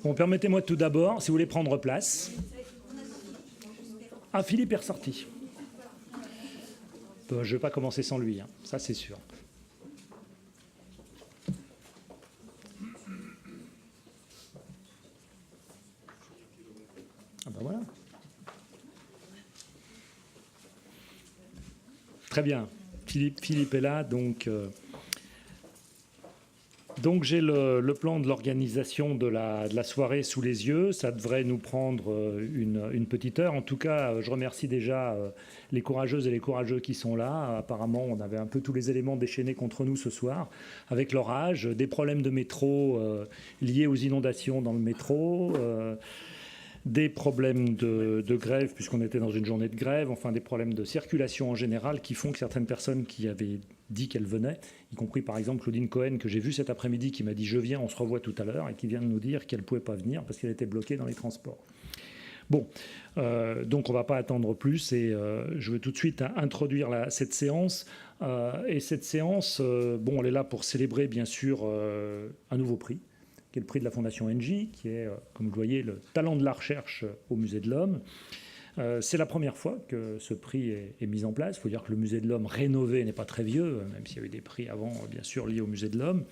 Bon, permettez-moi tout d'abord, si vous voulez prendre place. Ah, Philippe est ressorti. Je ne vais pas commencer sans lui, hein, ça c'est sûr. Ah ben voilà. Très bien. Philippe est là, donc j'ai le plan de l'organisation de la soirée sous les yeux. Ça devrait nous prendre une petite heure. En tout cas, je remercie déjà les courageuses et les courageux qui sont là. Apparemment, on avait un peu tous les éléments déchaînés contre nous ce soir, avec l'orage, des problèmes de métro liés aux inondations dans le métro, des problèmes de grève, puisqu'on était dans une journée de grève, enfin des problèmes de circulation en général qui font que certaines personnes qui avaient dit qu'elles venaient, y compris par exemple Claudine Cohen, que j'ai vue cet après-midi, qui m'a dit « je viens, on se revoit tout à l'heure », et qui vient de nous dire qu'elle ne pouvait pas venir parce qu'elle était bloquée dans les transports. Bon, donc on ne va pas attendre plus, et je veux tout de suite introduire cette séance. Et cette séance, bon, elle est là pour célébrer bien sûr un nouveau prix, qui est le prix de la Fondation Engie, qui est, comme vous le voyez, le talent de la recherche au Musée de l'Homme. C'est la première fois que ce prix est mis en place. Il faut dire que le Musée de l'Homme rénové n'est pas très vieux, même s'il y a eu des prix avant, bien sûr, liés au Musée de l'Homme.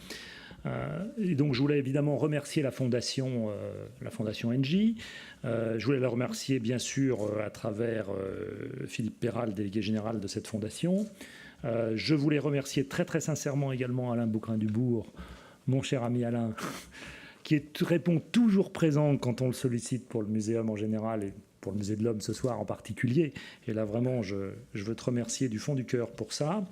Et donc je voulais évidemment remercier la Fondation Engie. Je voulais la remercier, bien sûr, à travers Philippe Perral, délégué général de cette fondation. Je voulais remercier très très sincèrement également Alain Boucrin-Dubourg, mon cher ami Alain, qui répond toujours présent quand on le sollicite pour le muséum en général et pour le Musée de l'Homme ce soir en particulier. Et là, vraiment, je veux te remercier du fond du cœur pour ça.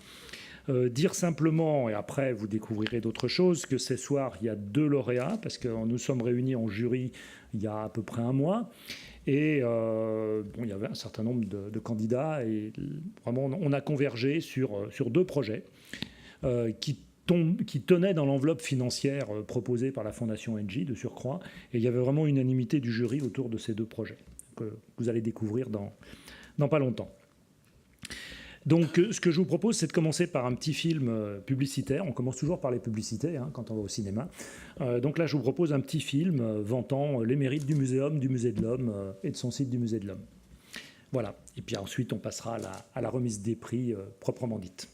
Dire simplement, et après vous découvrirez d'autres choses, que ce soir, il y a 2 lauréats, parce que nous sommes réunis en jury il y a à peu près un mois. Et bon, il y avait un certain nombre de candidats, et vraiment, on a convergé sur 2 projets qui tenait dans l'enveloppe financière proposée par la Fondation Engie, de surcroît. Et il y avait vraiment unanimité du jury autour de ces 2 projets, que vous allez découvrir dans pas longtemps. Donc, ce que je vous propose, c'est de commencer par un petit film publicitaire. On commence toujours par les publicités quand on va au cinéma. Donc là, je vous propose un petit film vantant les mérites du Muséum, du Musée de l'Homme et de son site du Musée de l'Homme. Voilà. Et puis ensuite, on passera à la remise des prix proprement dite.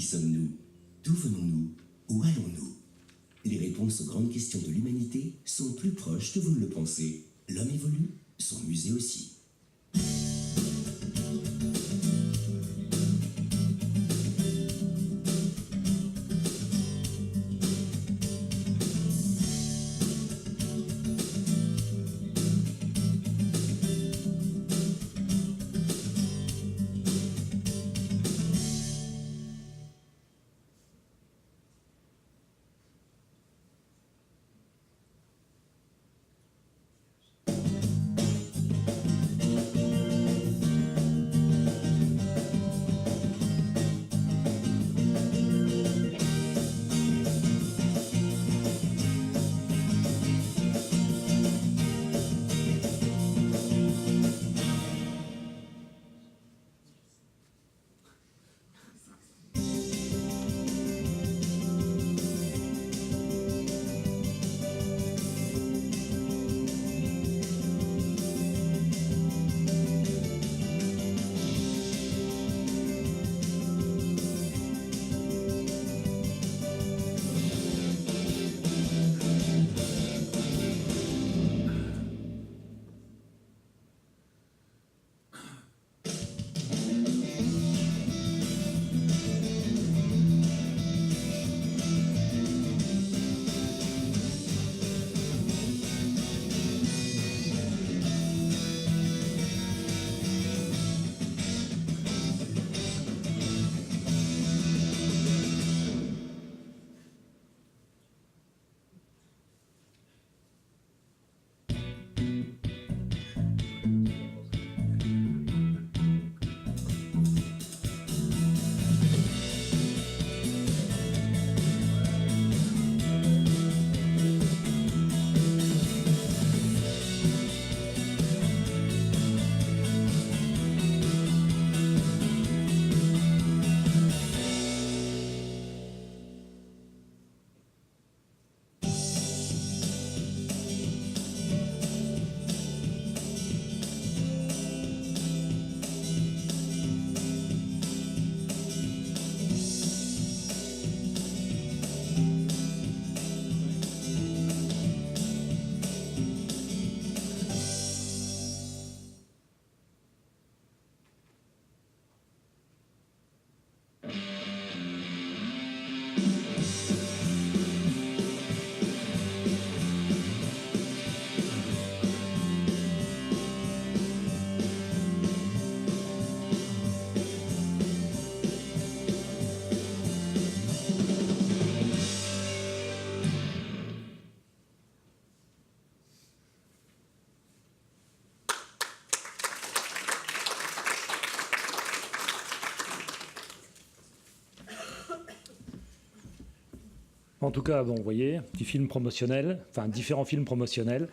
sommes-nous? D'où venons-nous? Où allons-nous? Les réponses aux grandes questions de l'humanité sont plus proches que vous ne le pensez. L'homme évolue, son musée aussi. En tout cas, bon, vous voyez, petit film promotionnel, enfin différents films promotionnels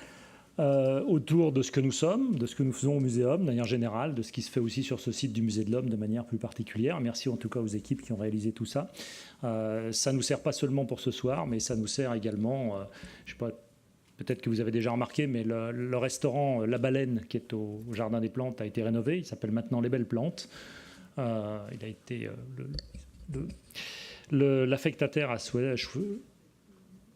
autour de ce que nous sommes, de ce que nous faisons au Muséum de manière générale, de ce qui se fait aussi sur ce site du Musée de l'Homme de manière plus particulière. Merci en tout cas aux équipes qui ont réalisé tout ça. Ça ne nous sert pas seulement pour ce soir, mais ça nous sert également, je ne sais pas, peut-être que vous avez déjà remarqué, mais le restaurant La Baleine, qui est au Jardin des Plantes, a été rénové. Il s'appelle maintenant Les Belles Plantes. Il a été... l'affectataire a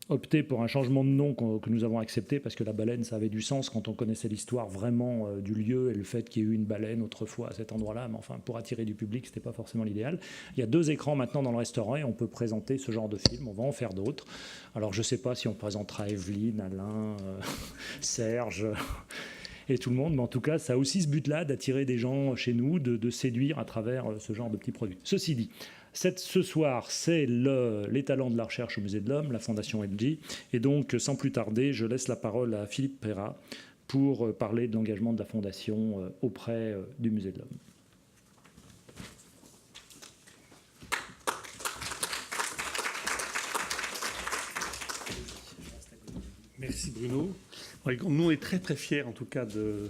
opté pour un changement de nom que nous avons accepté parce que la baleine, ça avait du sens quand on connaissait l'histoire vraiment du lieu et le fait qu'il y ait eu une baleine autrefois à cet endroit-là. Mais enfin, pour attirer du public, ce n'était pas forcément l'idéal. Il y a 2 écrans maintenant dans le restaurant et on peut présenter ce genre de film. On va en faire d'autres. Alors, je ne sais pas si on présentera Evelyne, Alain, Serge... et tout le monde, mais en tout cas, ça a aussi ce but-là d'attirer des gens chez nous, de séduire à travers ce genre de petits produits. Ceci dit, ce soir, c'est les talents de la recherche au Musée de l'Homme, la Fondation LG, et donc, sans plus tarder, je laisse la parole à Philippe Perra pour parler de l'engagement de la Fondation auprès du Musée de l'Homme. Merci Bruno. Nous, on est très très fiers en tout cas de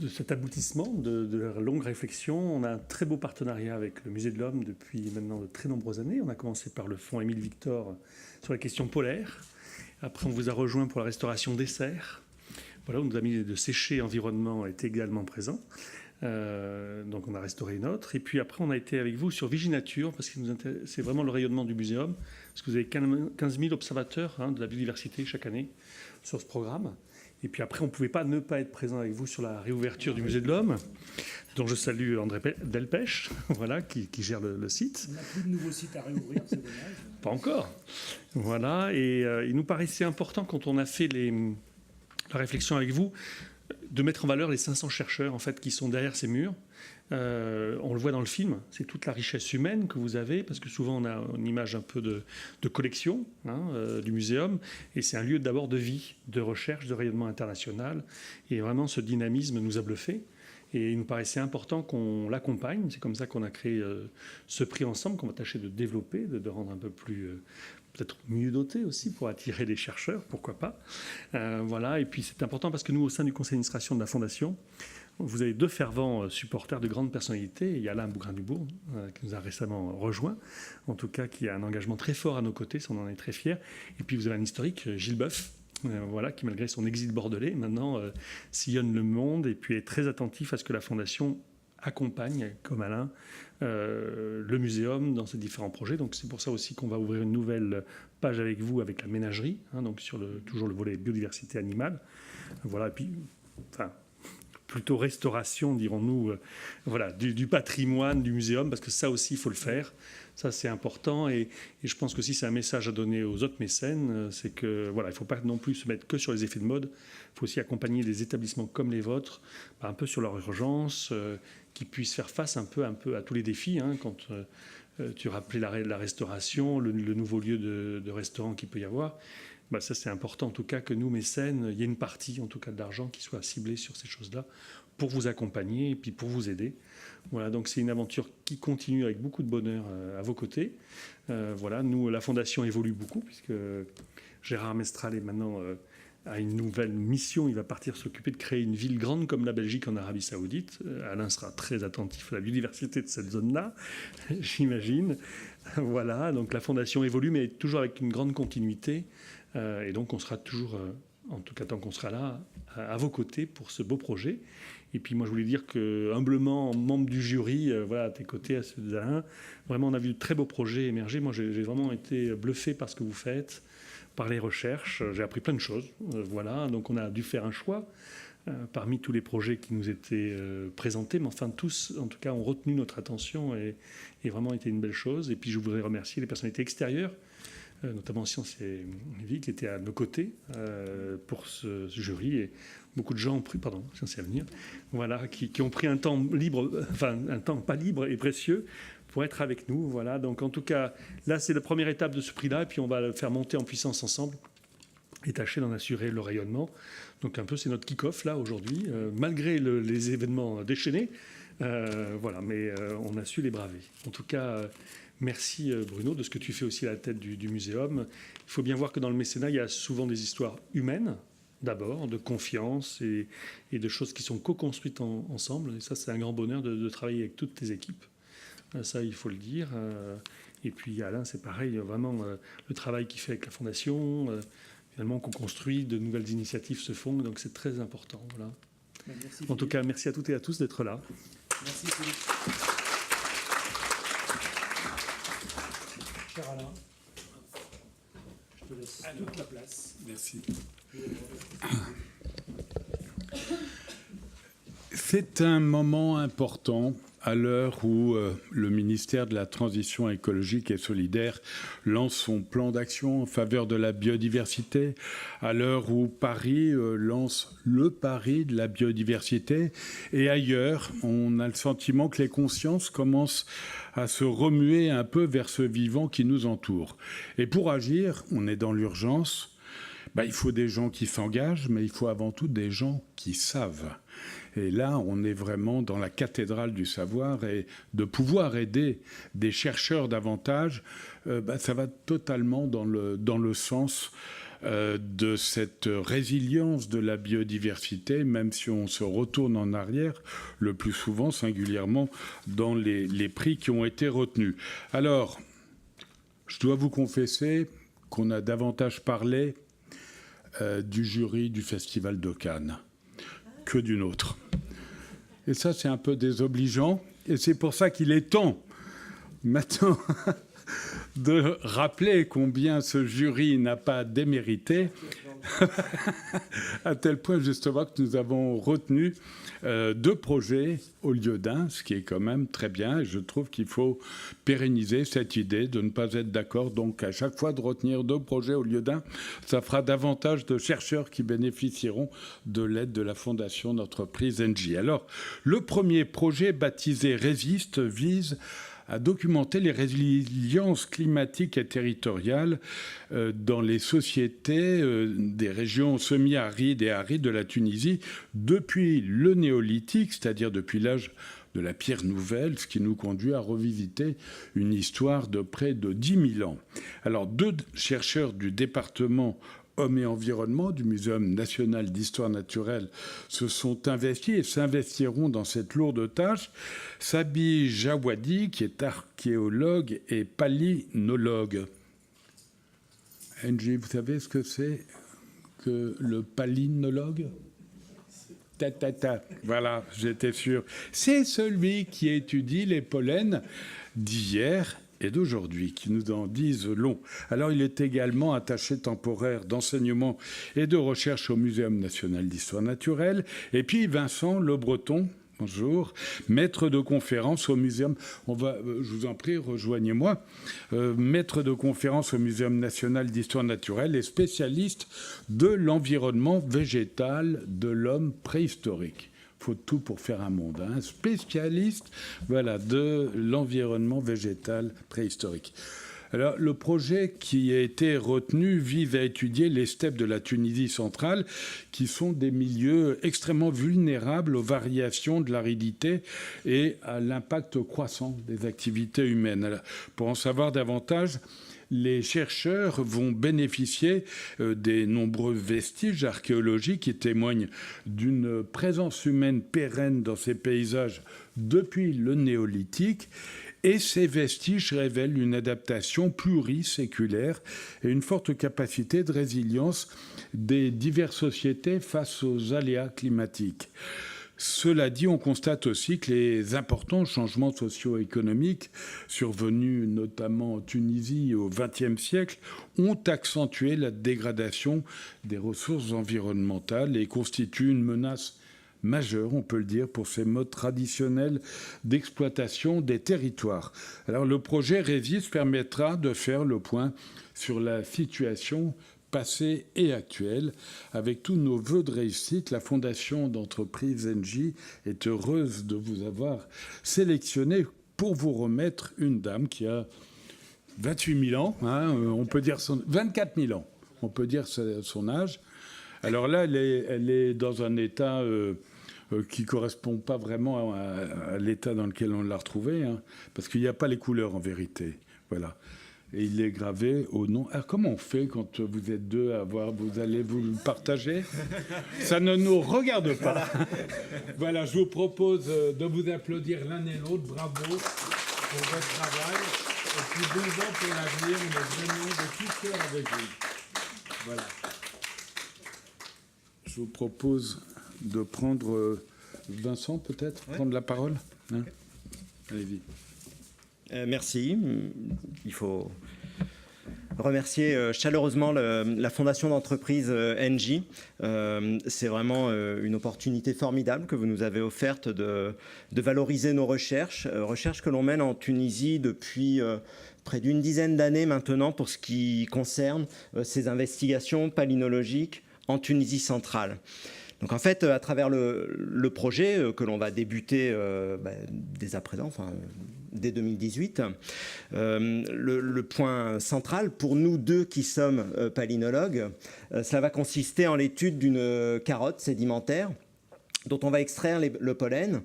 cet aboutissement, de la longue réflexion. On a un très beau partenariat avec le Musée de l'Homme depuis maintenant de très nombreuses années. On a commencé par le fonds Émile Victor sur la question polaire. Après, on vous a rejoint pour la restauration des serres. Voilà, on nous a mis de sécher environnement est également présent. Donc on a restauré une autre. Et puis après, on a été avec vous sur Viginature, parce que c'est vraiment le rayonnement du muséum, parce que vous avez 15 000 observateurs de la biodiversité chaque année sur ce programme. Et puis après, on ne pouvait pas ne pas être présent avec vous sur la réouverture du Musée de l'Homme, dont je salue André Delpech, voilà, qui gère le site. On n'a plus de nouveaux sites à réouvrir, c'est dommage. Pas encore. Voilà, et il nous paraissait important, quand on a fait la réflexion avec vous, de mettre en valeur les 500 chercheurs en fait, qui sont derrière ces murs. On le voit dans le film, c'est toute la richesse humaine que vous avez, parce que souvent on a une image un peu de collection du muséum, et c'est un lieu d'abord de vie, de recherche, de rayonnement international, et vraiment ce dynamisme nous a bluffés. Et il nous paraissait important qu'on l'accompagne. C'est comme ça qu'on a créé ce prix ensemble, qu'on va tâcher de développer, de rendre un peu plus, peut-être mieux doté aussi, pour attirer les chercheurs, pourquoi pas. Voilà. Et puis c'est important parce que nous, au sein du conseil d'administration de la Fondation, vous avez 2 fervents supporters de grandes personnalités. Il y a Alain Bougrain-Dubourg, qui nous a récemment rejoint, en tout cas qui a un engagement très fort à nos côtés, ça, on en est très fiers. Et puis vous avez un historique, Gilles Boeuf, voilà, qui malgré son exil bordelais, maintenant sillonne le monde et puis est très attentif à ce que la Fondation accompagne, comme Alain, le muséum dans ses différents projets. Donc c'est pour ça aussi qu'on va ouvrir une nouvelle page avec vous, avec la ménagerie, donc sur toujours le volet biodiversité animale. Voilà, et puis, enfin, plutôt restauration, dirons-nous, voilà, du patrimoine du muséum, parce que ça aussi, il faut le faire. Ça, c'est important. Et je pense que si c'est un message à donner aux autres mécènes, c'est que voilà, il ne faut pas non plus se mettre que sur les effets de mode. Il faut aussi accompagner des établissements comme les vôtres, un peu sur leur urgence, qui puissent faire face un peu à tous les défis. Quand tu rappelais la restauration, le nouveau lieu de restaurant qu'il peut y avoir. Ça, c'est important, en tout cas, que nous, mécènes, il y ait une partie, en tout cas, de l'argent qui soit ciblée sur ces choses-là pour vous accompagner et puis pour vous aider. Voilà, donc c'est une aventure qui continue avec beaucoup de bonheur à vos côtés. Voilà, nous, la Fondation évolue beaucoup puisque Gérard Mestral est maintenant a une nouvelle mission. Il va partir s'occuper de créer une ville grande comme la Belgique en Arabie Saoudite. Alain sera très attentif à la biodiversité de cette zone-là, j'imagine. Voilà, donc la Fondation évolue, mais toujours avec une grande continuité. Et donc on sera toujours, en tout cas tant qu'on sera là, à vos côtés pour ce beau projet. Et puis moi je voulais dire que humblement, membre du jury, voilà, à tes côtés, à ceux d'Alain, vraiment on a vu de très beaux projets émerger. Moi j'ai vraiment été bluffé par ce que vous faites, par les recherches. J'ai appris plein de choses. Voilà, donc on a dû faire un choix parmi tous les projets qui nous étaient présentés, mais enfin tous, en tout cas, ont retenu notre attention et vraiment été une belle chose. Et puis je voudrais remercier les personnalités extérieures, notamment Sciences et Vie, qui étaient à nos côtés pour ce jury. Et beaucoup de gens ont pris, Sciences et Avenir, voilà, qui ont pris un temps libre, enfin un temps pas libre et précieux pour être avec nous. Voilà, donc en tout cas, là c'est la première étape de ce prix-là, et puis on va le faire monter en puissance ensemble et tâcher d'en assurer le rayonnement. Donc un peu c'est notre kick-off là aujourd'hui, malgré les événements déchaînés. Voilà, mais on a su les braver. En tout cas, merci Bruno de ce que tu fais aussi à la tête du muséum. Il faut bien voir que dans le mécénat, il y a souvent des histoires humaines, d'abord, de confiance et de choses qui sont co-construites ensemble. Et ça, c'est un grand bonheur de travailler avec toutes tes équipes. Ça, il faut le dire. Et puis Alain, c'est pareil, vraiment le travail qu'il fait avec la Fondation, finalement qu'on construit, de nouvelles initiatives se font, donc c'est très important. Voilà. Merci, en tout cas, merci à toutes et à tous d'être là. Merci Philippe. Cher Alain, je te laisse toute la place. Merci. C'est un moment important à l'heure où le ministère de la Transition écologique et solidaire lance son plan d'action en faveur de la biodiversité, à l'heure où Paris lance le pari de la biodiversité, et ailleurs, on a le sentiment que les consciences commencent à se remuer un peu vers ce vivant qui nous entoure. Et pour agir, on est dans l'urgence. Il faut des gens qui s'engagent, mais il faut avant tout des gens qui savent. Et là, on est vraiment dans la cathédrale du savoir, et de pouvoir aider des chercheurs davantage, ça va totalement dans le sens de cette résilience de la biodiversité, même si on se retourne en arrière, le plus souvent, singulièrement, dans les prix qui ont été retenus. Alors, je dois vous confesser qu'on a davantage parlé du jury du Festival de Cannes que d'une autre. Et ça, c'est un peu désobligeant. Et c'est pour ça qu'il est temps, maintenant, de rappeler combien ce jury n'a pas démérité, à tel point, justement, que nous avons retenu 2 projets au lieu d'un, ce qui est quand même très bien. Et je trouve qu'il faut pérenniser cette idée de ne pas être d'accord. Donc, à chaque fois, de retenir 2 projets au lieu d'un, ça fera davantage de chercheurs qui bénéficieront de l'aide de la fondation d'entreprise Engie. Alors, le premier projet, baptisé Résiste, vise à documenter les résiliences climatiques et territoriales dans les sociétés des régions semi-arides et arides de la Tunisie depuis le néolithique, c'est-à-dire depuis l'âge de la pierre nouvelle, ce qui nous conduit à revisiter une histoire de près de 10 000 ans. Alors, 2 chercheurs du département Hommes et Environnement du Muséum national d'histoire naturelle se sont investis et s'investiront dans cette lourde tâche. Sabi Jawadi, qui est archéologue et palynologue. Angie, vous savez ce que c'est que le palynologue ? Voilà, j'étais sûr. C'est celui qui étudie les pollens d'hier et d'aujourd'hui, qui nous en disent long. Alors, il est également attaché temporaire d'enseignement et de recherche au Muséum national d'histoire naturelle. Et puis, Vincent Le Breton, bonjour, maître de conférence au Muséum... je vous en prie, rejoignez-moi. Maître de conférence au Muséum national d'histoire naturelle et spécialiste de l'environnement végétal de l'homme préhistorique. Faut tout pour faire un monde. Hein. Spécialiste de l'environnement végétal préhistorique. Alors, le projet qui a été retenu vise à étudier les steppes de la Tunisie centrale, qui sont des milieux extrêmement vulnérables aux variations de l'aridité et à l'impact croissant des activités humaines. Alors, pour en savoir davantage, les chercheurs vont bénéficier des nombreux vestiges archéologiques qui témoignent d'une présence humaine pérenne dans ces paysages depuis le néolithique. Et ces vestiges révèlent une adaptation pluriséculaire et une forte capacité de résilience des diverses sociétés face aux aléas climatiques. Cela dit, on constate aussi que les importants changements socio-économiques survenus notamment en Tunisie au XXe siècle ont accentué la dégradation des ressources environnementales et constituent une menace majeure, on peut le dire, pour ces modes traditionnels d'exploitation des territoires. Alors le projet Résiste permettra de faire le point sur la situation passée et actuelle. Avec tous nos vœux de réussite, la fondation d'entreprise Engie est heureuse de vous avoir sélectionné pour vous remettre une dame qui a 28 000 ans, on peut dire 24 000 ans, on peut dire son âge. Alors là, elle est dans un état qui ne correspond pas vraiment à l'état dans lequel on l'a retrouvée, parce qu'il n'y a pas les couleurs en vérité. Voilà. Et il est gravé au nom. Alors, comment on fait quand vous êtes 2 à voir, vous allez vous le partager? Ça ne nous regarde pas. Voilà, je vous propose de vous applaudir l'un et l'autre. Bravo pour votre travail. Et puis 2 ans pour l'avenir. On est vraiment de tout cœur avec vous. Voilà. Je vous propose de prendre Vincent, peut-être, prendre la parole. Allez-y. Merci. Il faut remercier chaleureusement la fondation d'entreprise Engie. C'est vraiment une opportunité formidable que vous nous avez offerte de valoriser nos recherches que l'on mène en Tunisie depuis près d'une dizaine d'années maintenant pour ce qui concerne ces investigations palynologiques en Tunisie centrale. Donc en fait, à travers le projet que l'on va débuter dès à présent, dès 2018, le point central pour nous 2 qui sommes palynologues, cela va consister en l'étude d'une carotte sédimentaire dont on va extraire le pollen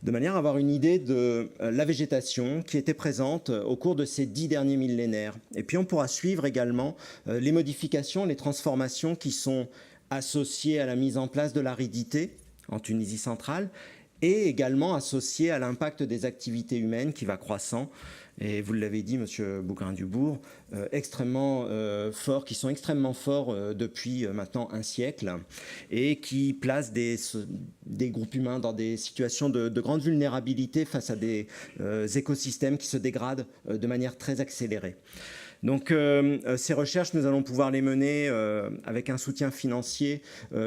de manière à avoir une idée de la végétation qui était présente au cours de ces 10 derniers millénaires. Et puis on pourra suivre également les modifications, les transformations qui sont associées à la mise en place de l'aridité en Tunisie centrale et également associé à l'impact des activités humaines qui va croissant. Et vous l'avez dit, Monsieur Bougrain-Dubourg, qui sont extrêmement forts depuis maintenant un siècle et qui placent des groupes humains dans des situations de grande vulnérabilité face à des écosystèmes qui se dégradent de manière très accélérée. Donc ces recherches, nous allons pouvoir les mener avec un soutien financier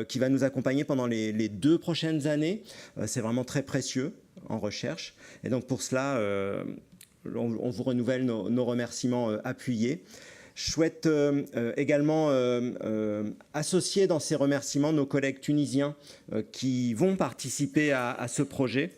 qui va nous accompagner pendant les 2 prochaines années. C'est vraiment très précieux en recherche. Et donc pour cela, on vous renouvelle nos remerciements appuyés. Je souhaite également associer dans ces remerciements nos collègues tunisiens qui vont participer à ce projet.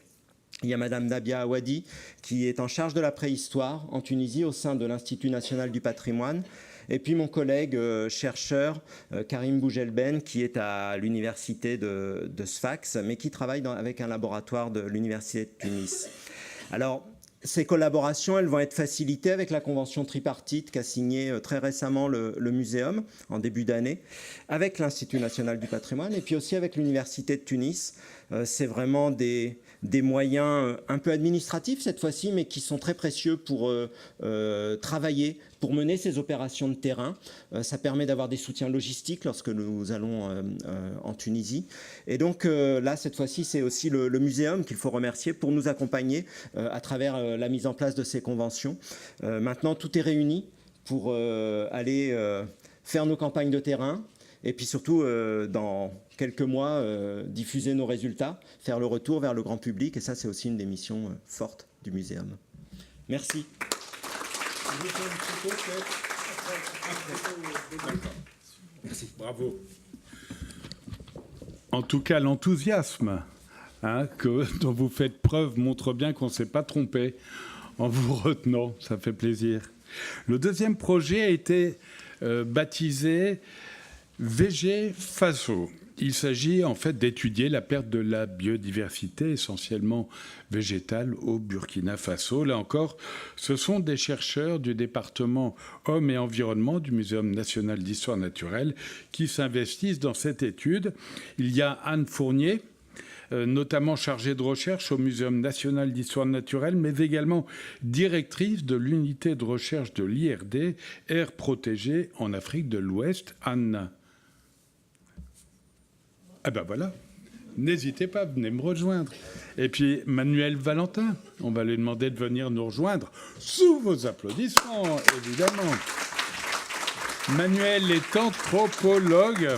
Il y a Madame Dabia Awadi qui est en charge de la préhistoire en Tunisie au sein de l'Institut national du patrimoine. Et puis mon collègue chercheur Karim Bougelben qui est à l'université de Sfax mais qui travaille avec un laboratoire de l'université de Tunis. Alors, ces collaborations, elles vont être facilitées avec la convention tripartite qu'a signée très récemment le Muséum en début d'année, avec l'Institut national du patrimoine et puis aussi avec l'Université de Tunis. C'est vraiment des moyens un peu administratifs cette fois-ci, mais qui sont très précieux pour travailler, pour mener ces opérations de terrain. Ça permet d'avoir des soutiens logistiques lorsque nous allons en Tunisie. Et donc là, cette fois-ci, c'est aussi le Muséum qu'il faut remercier pour nous accompagner à travers la mise en place de ces conventions. Maintenant, tout est réuni pour aller faire nos campagnes de terrain, et puis surtout, dans quelques mois, diffuser nos résultats, faire le retour vers le grand public. Et ça, c'est aussi une des missions fortes du Muséum. Merci. Merci. Bravo. En tout cas, l'enthousiasme dont vous faites preuve montre bien qu'on ne s'est pas trompé en vous retenant. Ça fait plaisir. Le deuxième projet a été baptisé VG Faso. Il s'agit en fait d'étudier la perte de la biodiversité, essentiellement végétale, au Burkina Faso. Là encore, ce sont des chercheurs du département Hommes et Environnement du Muséum national d'histoire naturelle qui s'investissent dans cette étude. Il y a Anne Fournier, notamment chargée de recherche au Muséum national d'histoire naturelle, mais également directrice de l'unité de recherche de l'IRD, aires protégées en Afrique de l'Ouest. Anne. Ah ben voilà, n'hésitez pas, venez me rejoindre. Et puis Manuel Valentin, on va lui demander de venir nous rejoindre sous vos applaudissements, évidemment. Manuel est anthropologue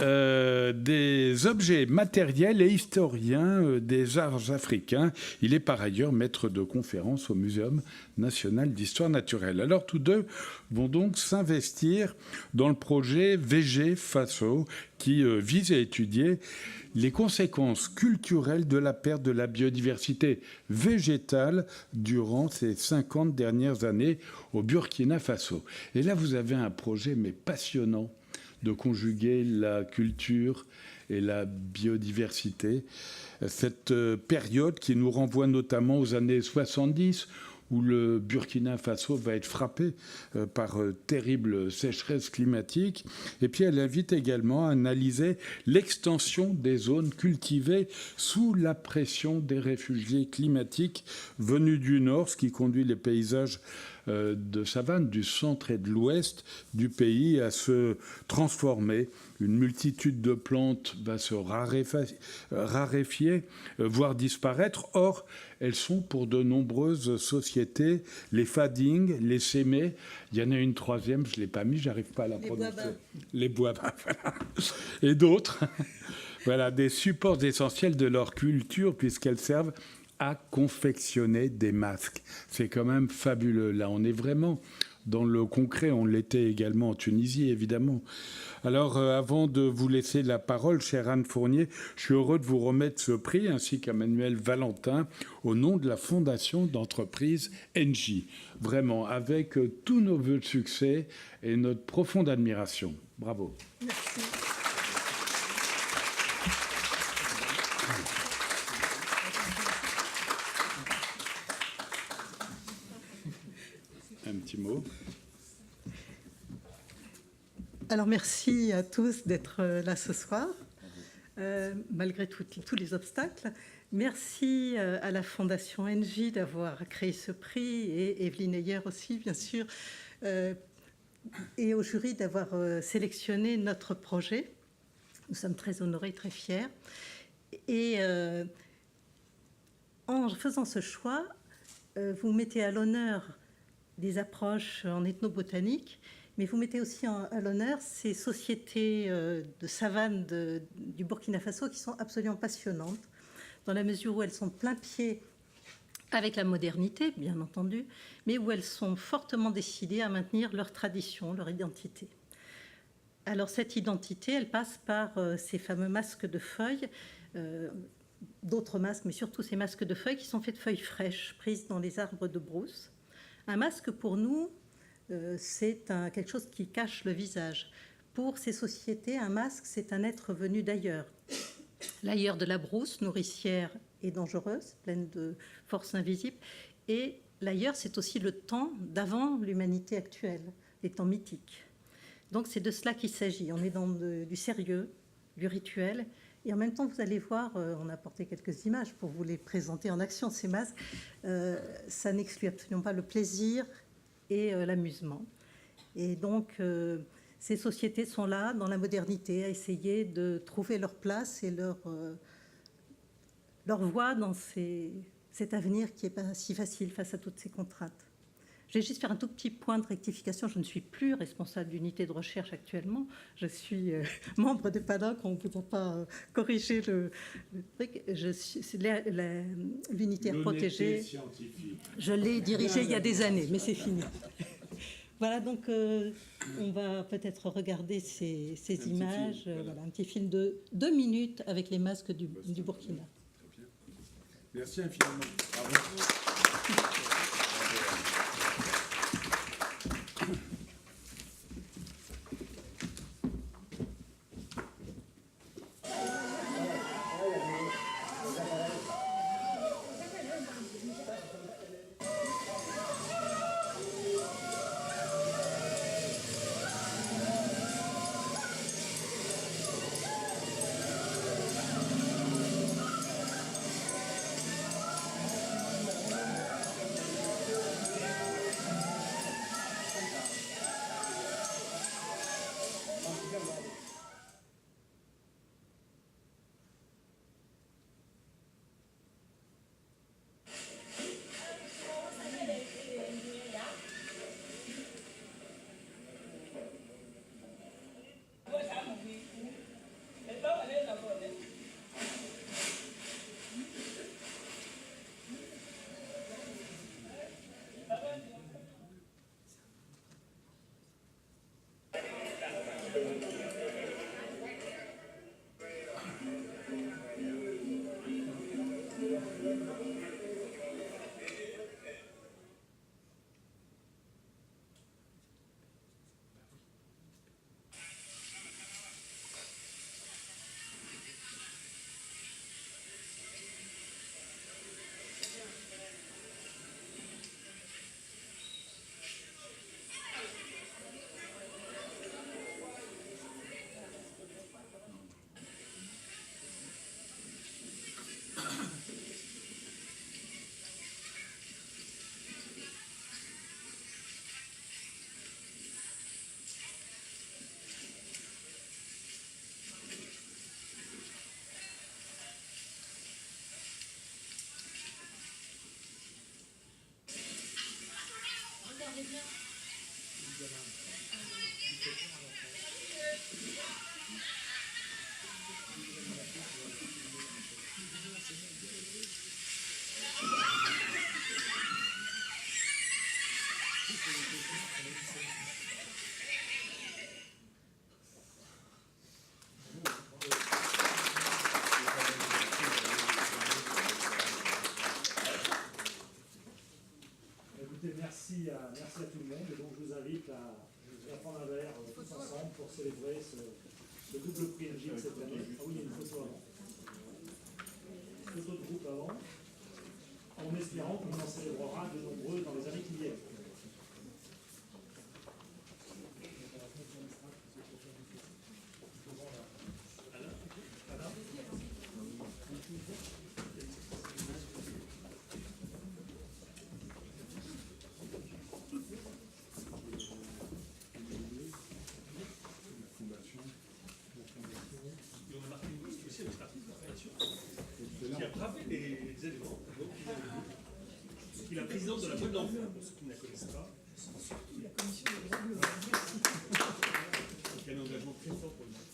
des objets matériels et historien des arts africains. Il est par ailleurs maître de conférences au Muséum national d'histoire naturelle. Alors tous deux vont donc s'investir dans le projet VG Faso qui vise à étudier les conséquences culturelles de la perte de la biodiversité végétale durant ces 50 dernières années au Burkina Faso. Et là, vous avez un projet mais passionnant de conjuguer la culture et la biodiversité. Cette période qui nous renvoie notamment aux années 70, où le Burkina Faso va être frappé par terrible sécheresse climatique. Et puis elle invite également à analyser l'extension des zones cultivées sous la pression des réfugiés climatiques venus du Nord, ce qui conduit les paysages de savane du centre et de l'ouest du pays à se transformer. Une multitude de plantes va se raréfier, voire disparaître. Or, elles sont pour de nombreuses sociétés, les fading, les sémés. Il y en a une troisième, je ne l'ai pas mis, j'arrive pas à la prononcer. Les boabins, voilà. Et d'autres. Voilà, des supports essentiels de leur culture puisqu'elles servent à confectionner des masques. C'est quand même fabuleux. Là, on est vraiment dans le concret. On l'était également en Tunisie, évidemment. Alors, avant de vous laisser la parole, chère Anne Fournier, je suis heureux de vous remettre ce prix, ainsi qu'à Manuel Valentin, au nom de la fondation d'entreprise NJ. Vraiment, avec tous nos vœux de succès et notre profonde admiration. Bravo. Merci. Un petit mot. Alors merci à tous d'être là ce soir. malgré tous les obstacles. Merci à la Fondation NJ d'avoir créé ce prix et Evelyne Heyer aussi, bien sûr, et au jury d'avoir sélectionné notre projet. Nous sommes très honorés, très fiers. Et en faisant ce choix, vous mettez à l'honneur des approches en ethnobotanique, mais vous mettez aussi à l'honneur ces sociétés de savane du Burkina Faso qui sont absolument passionnantes, dans la mesure où elles sont plein pied avec la modernité, bien entendu, mais où elles sont fortement décidées à maintenir leur tradition, leur identité. Alors cette identité, elle passe par ces fameux masques de feuilles, d'autres masques, mais surtout ces masques de feuilles qui sont faits de feuilles fraîches, prises dans les arbres de brousse. Un masque, pour nous, c'est quelque chose qui cache le visage. Pour ces sociétés, un masque, c'est un être venu d'ailleurs. L'ailleurs de la brousse, nourricière et dangereuse, pleine de forces invisibles. Et l'ailleurs, c'est aussi le temps d'avant l'humanité actuelle, les temps mythiques. Donc c'est de cela qu'il s'agit. On est dans du sérieux, du rituel. Et en même temps, vous allez voir, on a apporté quelques images pour vous les présenter en action, ces masques. Ça n'exclut absolument pas le plaisir et l'amusement. Et donc, ces sociétés sont là, dans la modernité, à essayer de trouver leur place et leur voie dans cet avenir qui n'est pas si facile face à toutes ces contraintes. Je vais juste faire un tout petit point de rectification. Je ne suis plus responsable d'unité de recherche actuellement. Je suis membre de PADOC. On ne vous a pas corrigé le truc. C'est l'unité à protéger. Je l'ai dirigée il y a des années, mais c'est fini. Voilà, donc on va peut-être regarder ces images. Voilà, un petit film de 2 minutes avec les masques du Burkina. Merci infiniment. Bravo. Merci à tout le monde. Et donc, je vous invite à prendre un verre tous ensemble pour célébrer ce double prix NJ de cette année. Ah oui, il y a une photo avant. Une photo de groupe avant, en espérant qu'on en célébrera de nombreux dans les années qui viennent. Voilà. bravé les éléments. Donc, il est la présidente de la Boîte d'Enfants, pour ceux qui ne la connaissent pas. La commission des droits de l'homme. Donc, il y a un engagement très fort pour le monde.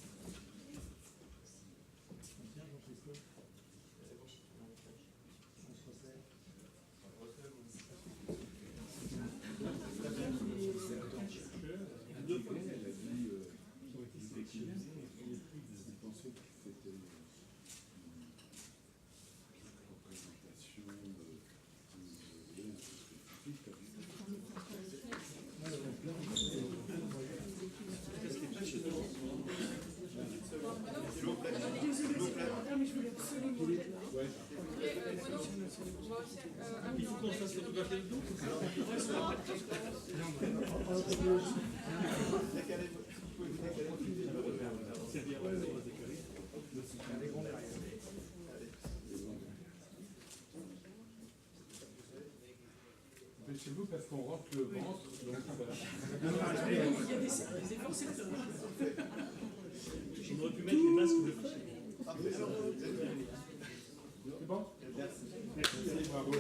Il faut qu'on se fasse photographier le dos. Chez vous parce qu'on rentre le ventre, donc Il y a des efforts secteurs. On aurait pu mettre les masques de feu. c'est bon. Merci, bravo.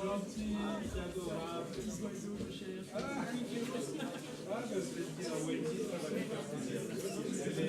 Gentil, adorable. Ah, je vais le dire à Wendy, ça va lui faire plaisir.